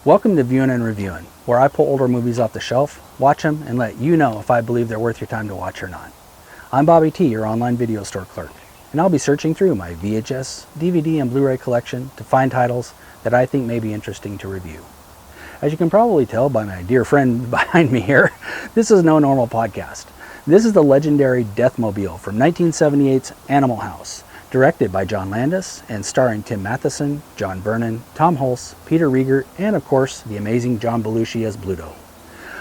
Welcome to Viewing and Reviewing, where I pull older movies off the shelf, watch them, and let you know if I believe they're worth your time to watch or not. I'm Bobby T, your online video store clerk, and I'll be searching through my VHS, DVD, and Blu-ray collection to find titles that I think may be interesting to review. As you can probably tell by my dear friend behind me here, this is no normal podcast. This is the legendary Deathmobile from 1978's Animal House, directed by John Landis and starring Tim Matheson, John Vernon, Tom Hulce, Peter Riegert, and of course the amazing John Belushi as Bluto.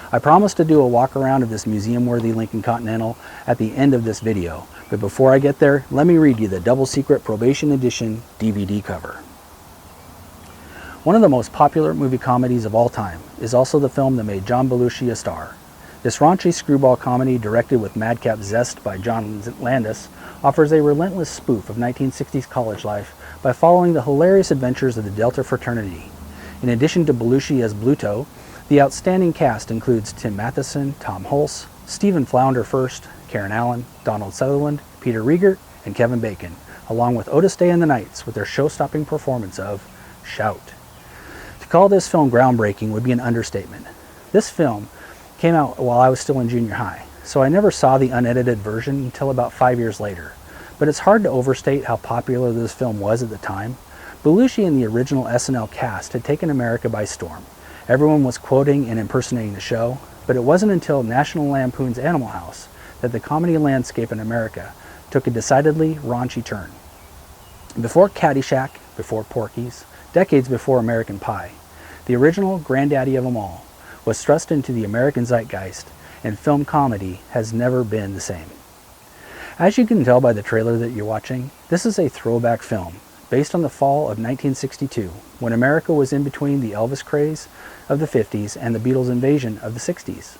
I promised to do a walk around of this museum-worthy Lincoln Continental at the end of this video, but before I get there, let me read you the Double Secret Probation Edition DVD cover. One of the most popular movie comedies of all time is also the film that made John Belushi a star. This raunchy screwball comedy, directed with madcap zest by John Landis, offers a relentless spoof of 1960s college life by following the hilarious adventures of the Delta fraternity. In addition to Belushi as Bluto, the outstanding cast includes Tim Matheson, Tom Hulce, Stephen Flounder Furst, Karen Allen, Donald Sutherland, Peter Riegert, and Kevin Bacon, along with Otis Day and the Knights with their show-stopping performance of Shout. To call this film groundbreaking would be an understatement. This film came out while I was still in junior high, so I never saw the unedited version until about 5 years later. But it's hard to overstate how popular this film was at the time. Belushi and the original SNL cast had taken America by storm. Everyone was quoting and impersonating the show, but it wasn't until National Lampoon's Animal House that the comedy landscape in America took a decidedly raunchy turn. Before Caddyshack, before Porky's, decades before American Pie, the original granddaddy of them all was thrust into the American zeitgeist, and film comedy has never been the same. As you can tell by the trailer that you're watching, this is a throwback film based on the fall of 1962, when America was in between the Elvis craze of the 50s and the Beatles invasion of the 60s.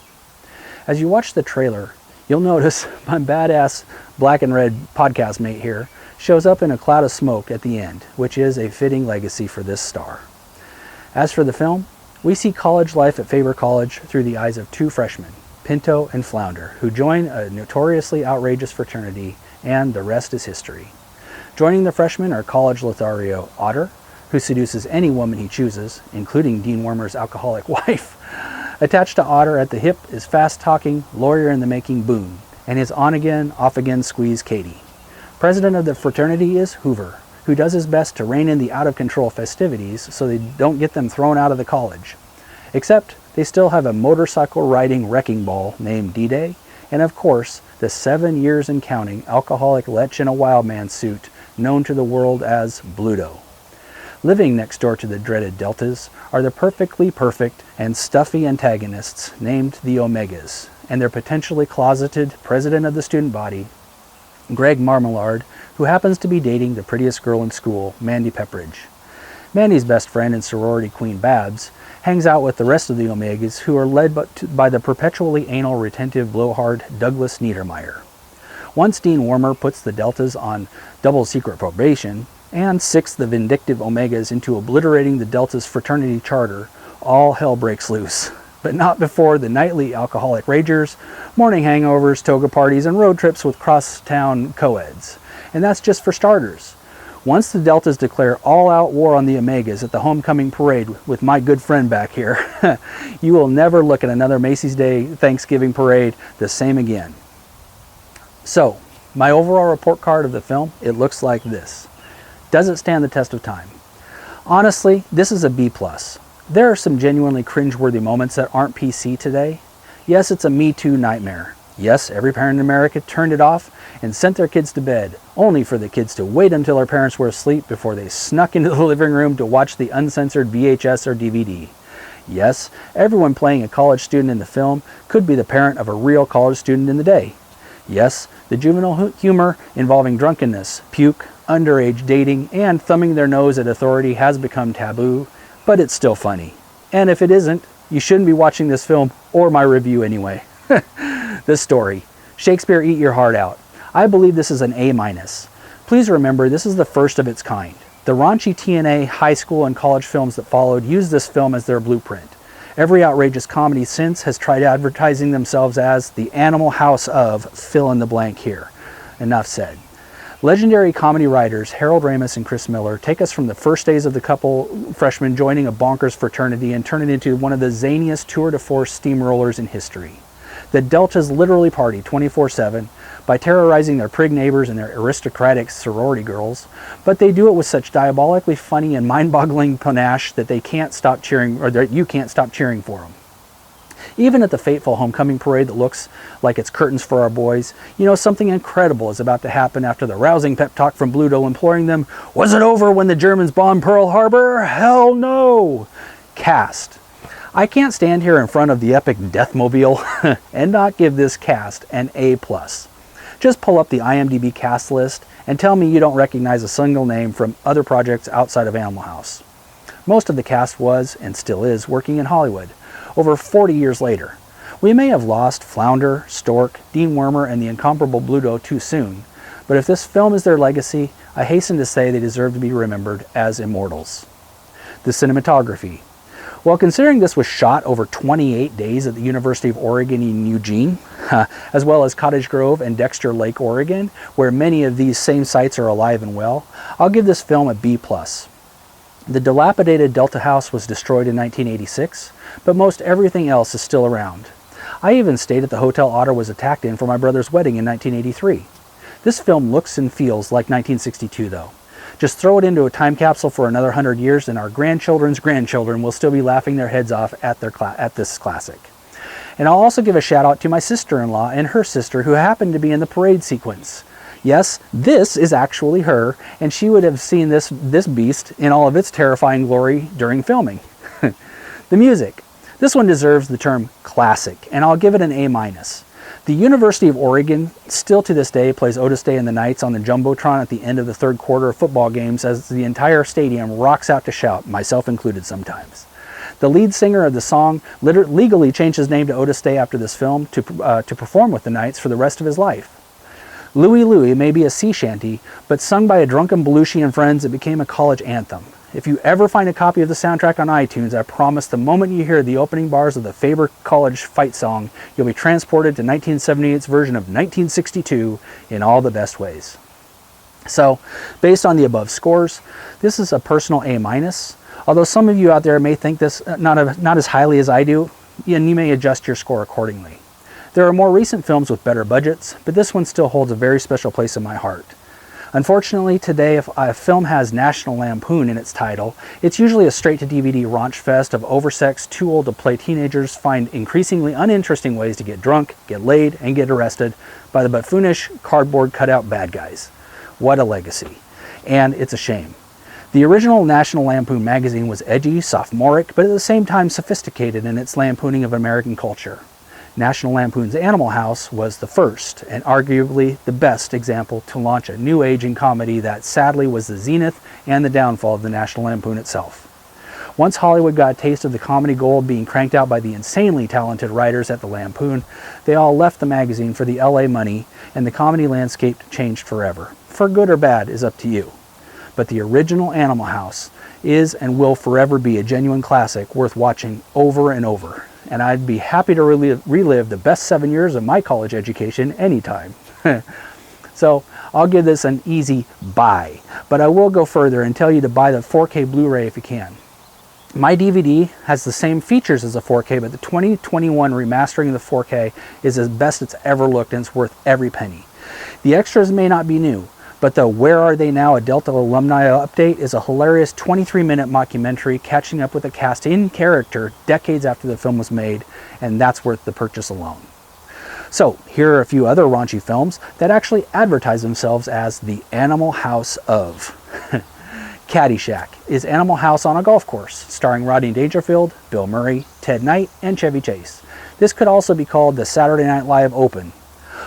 As you watch the trailer, you'll notice my badass black and red podcast mate here shows up in a cloud of smoke at the end, which is a fitting legacy for this star. As for the film, we see college life at Faber College through the eyes of two freshmen, Pinto and Flounder, who join a notoriously outrageous fraternity, and the rest is history. Joining the freshmen are college Lothario Otter, who seduces any woman he chooses, including Dean Wormer's alcoholic wife. Attached to Otter at the hip is fast-talking, lawyer-in-the-making Boone, and his on-again, off-again squeeze Katie. President of the fraternity is Hoover, who does his best to rein in the out-of-control festivities so they don't get them thrown out of the college. Except they still have a motorcycle-riding wrecking ball named D-Day, and of course, the 7 years and counting alcoholic lech in a wild man suit known to the world as Bluto. Living next door to the dreaded Deltas are the perfectly perfect and stuffy antagonists named the Omegas, and their potentially closeted president of the student body, Greg Marmalade, who happens to be dating the prettiest girl in school, Mandy Pepperidge. Mandy's best friend and sorority queen Babs hangs out with the rest of the Omegas, who are led by the perpetually anal retentive blowhard Douglas Niedermeyer. Once Dean Wormer puts the Deltas on double secret probation and sicks the vindictive Omegas into obliterating the Delta's fraternity charter, all hell breaks loose. But not before the nightly alcoholic ragers, morning hangovers, toga parties, and road trips with cross-town co-eds. And that's just for starters. Once the Deltas declare all-out war on the Omegas at the homecoming parade with my good friend back here, you will never look at another Macy's Day Thanksgiving parade the same again. So, my overall report card of the film, it looks like this. Does it stand the test of time? Honestly, this is a B+. There are some genuinely cringeworthy moments that aren't PC today. Yes, it's a Me Too nightmare. Yes, every parent in America turned it off and sent their kids to bed, only for the kids to wait until their parents were asleep before they snuck into the living room to watch the uncensored VHS or DVD. Yes, everyone playing a college student in the film could be the parent of a real college student in the day. Yes, the juvenile humor involving drunkenness, puke, underage dating, and thumbing their nose at authority has become taboo, but it's still funny. And if it isn't, you shouldn't be watching this film or my review anyway. The story. Shakespeare, eat your heart out. I believe this is an A-. Please remember, this is the first of its kind. The raunchy TNA high school and college films that followed used this film as their blueprint. Every outrageous comedy since has tried advertising themselves as the Animal House of fill in the blank here. Enough said. Legendary comedy writers Harold Ramis and Chris Miller take us from the first days of the couple freshmen joining a bonkers fraternity and turn it into one of the zaniest tour de force steamrollers in history. The Deltas literally party 24/7 by terrorizing their prig neighbors and their aristocratic sorority girls, but they do it with such diabolically funny and mind-boggling panache that they can't stop cheering, or that you can't stop cheering for them. Even at the fateful homecoming parade that looks like it's curtains for our boys, you know something incredible is about to happen after the rousing pep talk from Bluto imploring them, "Was it over when the Germans bombed Pearl Harbor? Hell no!" Cast. I can't stand here in front of the epic Deathmobile and not give this cast an A+. Just pull up the IMDb cast list and tell me you don't recognize a single name from other projects outside of Animal House. Most of the cast was, and still is, working in Hollywood, over 40 years later. We may have lost Flounder, Stork, Dean Wormer, and the incomparable Bluto too soon, but if this film is their legacy, I hasten to say they deserve to be remembered as immortals. The cinematography. Well, considering this was shot over 28 days at the University of Oregon in Eugene, as well as Cottage Grove and Dexter Lake, Oregon, where many of these same sites are alive and well, I'll give this film a B+. The dilapidated Delta House was destroyed in 1986, but most everything else is still around. I even stayed at the hotel Otter was attacked in for my brother's wedding in 1983. This film looks and feels like 1962 though. Just throw it into a time capsule for another 100 years and our grandchildren's grandchildren will still be laughing their heads off at this classic. And I'll also give a shout out to my sister-in-law and her sister who happened to be in the parade sequence. Yes, this is actually her, and she would have seen this beast in all of its terrifying glory during filming. The music. This one deserves the term classic, and I'll give it an A-. The University of Oregon still to this day plays Otis Day and the Knights on the Jumbotron at the end of the third quarter of football games as the entire stadium rocks out to shout, myself included sometimes. The lead singer of the song legally changed his name to Otis Day after this film to perform with the Knights for the rest of his life. Louie Louie may be a sea shanty, but sung by a drunken Belushi and friends, it became a college anthem. If you ever find a copy of the soundtrack on iTunes, I promise the moment you hear the opening bars of the Faber College fight song, you'll be transported to 1978's version of 1962 in all the best ways. So, based on the above scores, this is a personal A-, although some of you out there may think this not as highly as I do, and you may adjust your score accordingly. There are more recent films with better budgets, but this one still holds a very special place in my heart. Unfortunately, today, if a film has National Lampoon in its title, it's usually a straight-to-DVD raunch fest of oversexed, too-old-to-play teenagers find increasingly uninteresting ways to get drunk, get laid, and get arrested by the buffoonish, cardboard cutout bad guys. What a legacy. And it's a shame. The original National Lampoon magazine was edgy, sophomoric, but at the same time sophisticated in its lampooning of American culture. National Lampoon's Animal House was the first, and arguably the best example to launch a new age in comedy that sadly was the zenith and the downfall of the National Lampoon itself. Once Hollywood got a taste of the comedy gold being cranked out by the insanely talented writers at the Lampoon, they all left the magazine for the LA money, and the comedy landscape changed forever. For good or bad is up to you. But the original Animal House is and will forever be a genuine classic worth watching over and over. And I'd be happy to relive the best 7 years of my college education anytime. So I'll give this an easy buy, but I will go further and tell you to buy the 4K Blu-ray if you can. My DVD has the same features as the 4K, but the 2021 remastering of the 4K is the best it's ever looked, and it's worth every penny. The extras may not be new, but the Where Are They Now, a Delta alumni update is a hilarious 23-minute mockumentary catching up with the cast in character decades after the film was made, and that's worth the purchase alone. So, here are a few other raunchy films that actually advertise themselves as the Animal House of. Caddyshack is Animal House on a golf course, starring Rodney Dangerfield, Bill Murray, Ted Knight, and Chevy Chase. This could also be called the Saturday Night Live Open.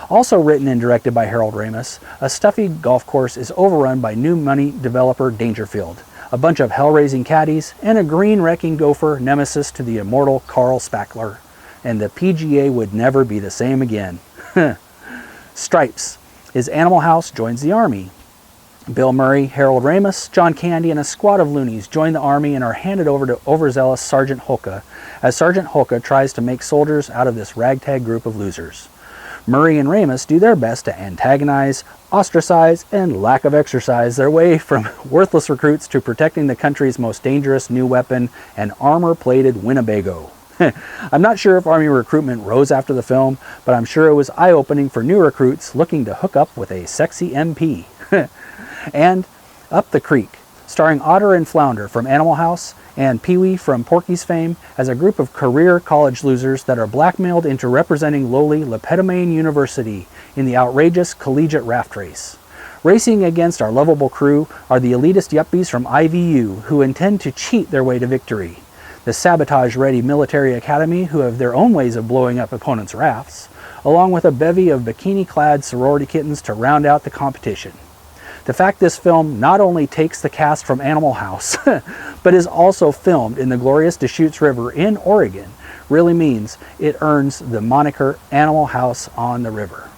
Also written and directed by Harold Ramis, a stuffy golf course is overrun by new money developer Dangerfield, a bunch of hell-raising caddies, and a green wrecking gopher nemesis to the immortal Carl Spackler. And the PGA would never be the same again. Stripes is Animal House joins the Army. Bill Murray, Harold Ramis, John Candy, and a squad of loonies join the Army and are handed over to overzealous Sergeant Hulce, as Sergeant Hulce tries to make soldiers out of this ragtag group of losers. Murray and Ramus do their best to antagonize, ostracize, and lack of exercise their way from worthless recruits to protecting the country's most dangerous new weapon, an armor-plated Winnebago. I'm not sure if Army recruitment rose after the film, but I'm sure it was eye-opening for new recruits looking to hook up with a sexy MP. And Up the Creek, starring Otter and Flounder from Animal House and Pee-wee from Porky's fame, as a group of career college losers that are blackmailed into representing lowly Lepetamine University in the outrageous collegiate raft race. Racing against our lovable crew are the elitist yuppies from IVU who intend to cheat their way to victory, the sabotage-ready military academy who have their own ways of blowing up opponents' rafts, along with a bevy of bikini-clad sorority kittens to round out the competition. The fact this film not only takes the cast from Animal House, but is also filmed in the glorious Deschutes River in Oregon, really means it earns the moniker Animal House on the River.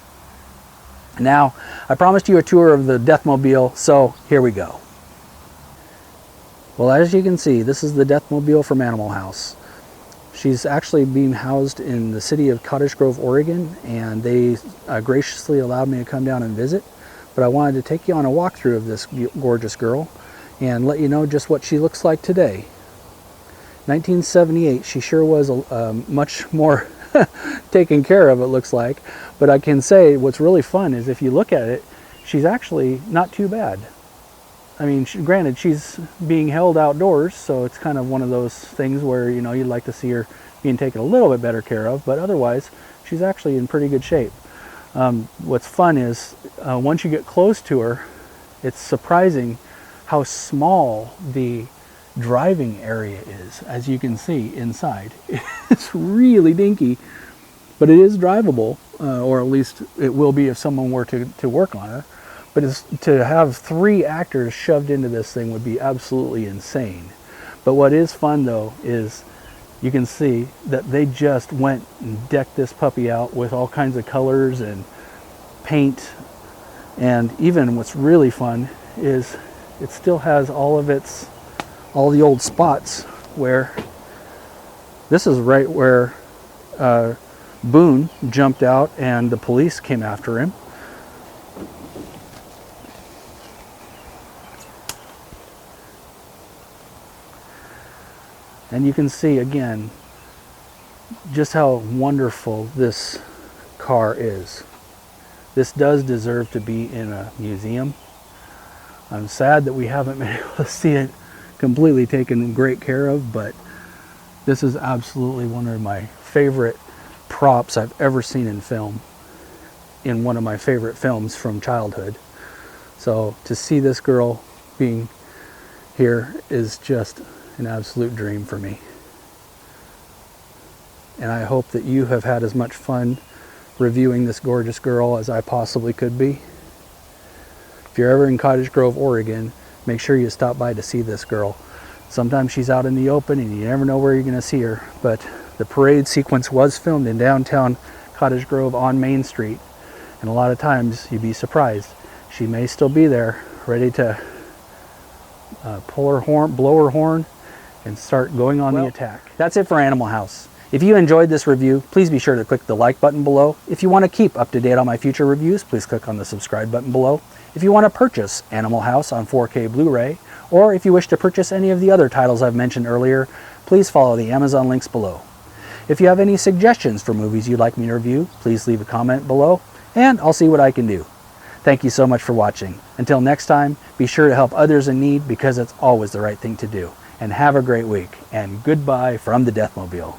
Now, I promised you a tour of the Deathmobile, so here we go. Well, as you can see, this is the Deathmobile from Animal House. She's actually being housed in the city of Cottage Grove, Oregon, and they graciously allowed me to come down and visit. But I wanted to take you on a walkthrough of this gorgeous girl and let you know just what she looks like today. 1978, she sure was much more taken care of, it looks like. But I can say what's really fun is if you look at it, she's actually not too bad. I mean, granted, she's being held outdoors, so it's kind of one of those things where, you know, you'd like to see her being taken a little bit better care of, but otherwise, she's actually in pretty good shape. What's fun is, once you get close to her, it's surprising how small the driving area is, as you can see inside. It's really dinky, but it is drivable, or at least it will be if someone were to work on her. But to have 3 actors shoved into this thing would be absolutely insane. But what is fun though is you can see that they just went and decked this puppy out with all kinds of colors and paint. And even what's really fun is it still has all the old spots where this is right where Boone jumped out and the police came after him. And you can see again just how wonderful this car is. This does deserve to be in a museum. I'm sad that we haven't been able to see it completely taken great care of, but this is absolutely one of my favorite props I've ever seen in film, in one of my favorite films from childhood. So to see this girl being here is just an absolute dream for me. And I hope that you have had as much fun reviewing this gorgeous girl as I possibly could be. If you're ever in Cottage Grove, Oregon, make sure you stop by to see this girl. Sometimes she's out in the open and you never know where you're going to see her, but the parade sequence was filmed in downtown Cottage Grove on Main Street, and a lot of times you'd be surprised. She may still be there, ready to pull her horn, blow her horn, and start going on the attack. That's it for Animal House. If you enjoyed this review, please be sure to click the like button below. If you want to keep up to date on my future reviews, please click on the subscribe button below. If you want to purchase Animal House on 4K Blu-ray, or if you wish to purchase any of the other titles I've mentioned earlier, please follow the Amazon links below. If you have any suggestions for movies you'd like me to review, please leave a comment below, and I'll see what I can do. Thank you so much for watching. Until next time, be sure to help others in need because it's always the right thing to do. And have a great week, and goodbye from the Deathmobile.